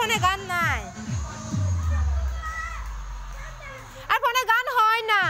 ফোনে গান নাই, আর ফোনে গান হয় না।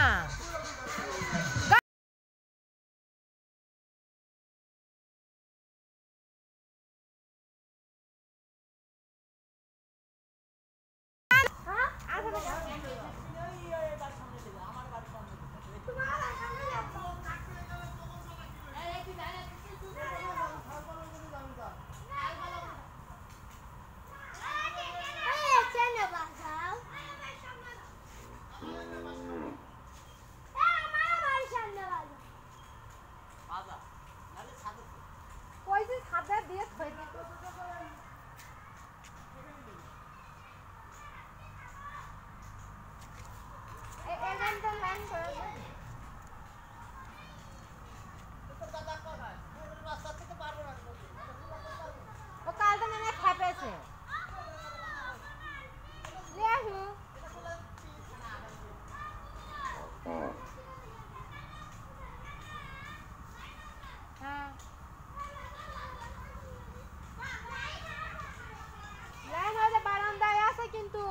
বারান্দায় আছে কিন্তু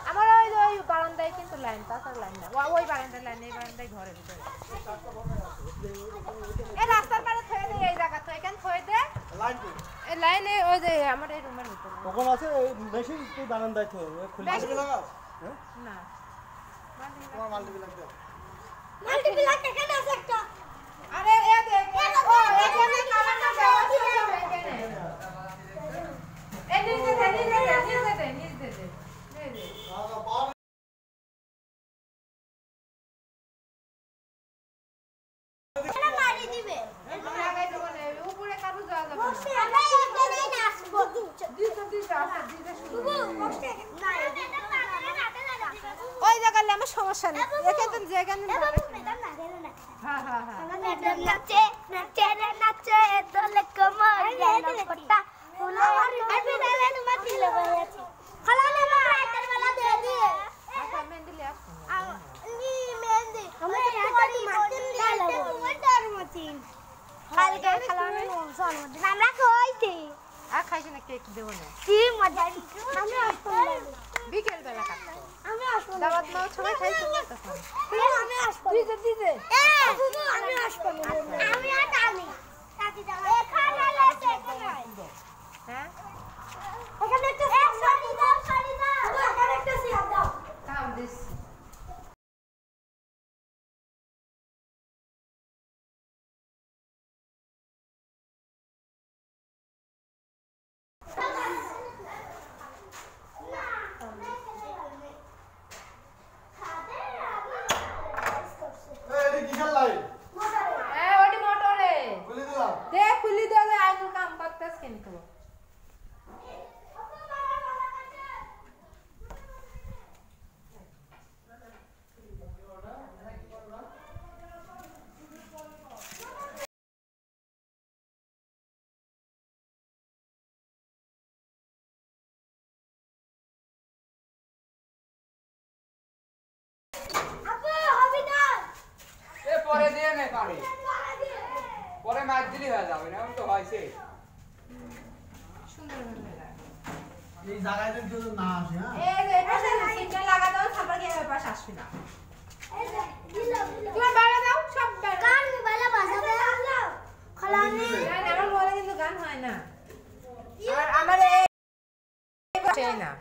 আমার ওই বারান্দায় কিন্তু লাইন, তাছাড়া লাইন না। ওই বারান্দার লাইন, এই বারান্দায় ঘরের ভিতরে। এই রাস্তার পারে থয়ে দে, এই জায়গা তো এখানে থয়ে দে এই লাইনে। ওই যে আমার এই রুমের ভিতরে কখন আছে বেশি তুই বারান্দায় তো খুলে লাগাও না তোমার মাল্টিপি লাগবে মাল্টিপি লাগতে কেন আছে একটা? আরে এ দেখ ও এখানে কালারটা দেওয়া আছে এখানে। এই নিচে দে, নিচে দে, নিচে দে, নিচে দে, দে দে। এটা মারি দিবে। লাগাই দেব না, উপরে কারু যাওয়া যাবে না। আমরা এখানেই নাচবো। দিতে আছে, দিতে শুরু। কষ্টে না এটা পারে নাতে লাগা। ওই জায়গায় আমার সমস্যা নেই, এখানে তো যেখানে ম্যাডাম না দেন না। হ্যাঁ হ্যাঁ হ্যাঁ। ম্যাডাম নাচে নাচে নাচে দলে কমর জানা পট্টা ফুলা আমি দালে নুমা দিল ভাইয়াছি খালানে মা রাতের বেলা দে দিয়ে আচ্ছা মেহেন্দি লে আসো নি মেহেন্দি আমরা রাতে মারতে দিলাম ওটার মতিন কালকে খালানে জন্মদিন আমরা কইতে আর খাইছ না, কেক দেব না, কি মজা আমি আসবো বিকেল বেলা কাটবো। আমি আসবো দাওয়াত নাও, সবাই খাইছো না তখন? আমি আসবো দিতে দিতে আমি আসবো আমি আর টানি কাটি দাও এখানে লেছে এখানে হ্যাঁ এখানে একটা শাড়ি দাও এখানে একটা সিয়ার দাও দাও দিস। ওটি মোটরে দে, খুলি দেবে, আইনুল কাম করতেছ কিন্তু। পরে দিয়ে নে পানি, পরে মাছ দিলি হয়ে যাবে না, তো হয়েছে সুন্দর হয়ে এই জায়গায় তো না আসে হ্যাঁ এই যে পাশে সিটটা লাগা দাও, তারপর কি হবে পাশে আসবে না। এই যে দিলো তুমি বাইরে দাও, সব বাইরে। কার মোবাইলে বাজাবে খালানে আমার মোবাইলে কিন্তু গান হয় না। আর আমার আসেই না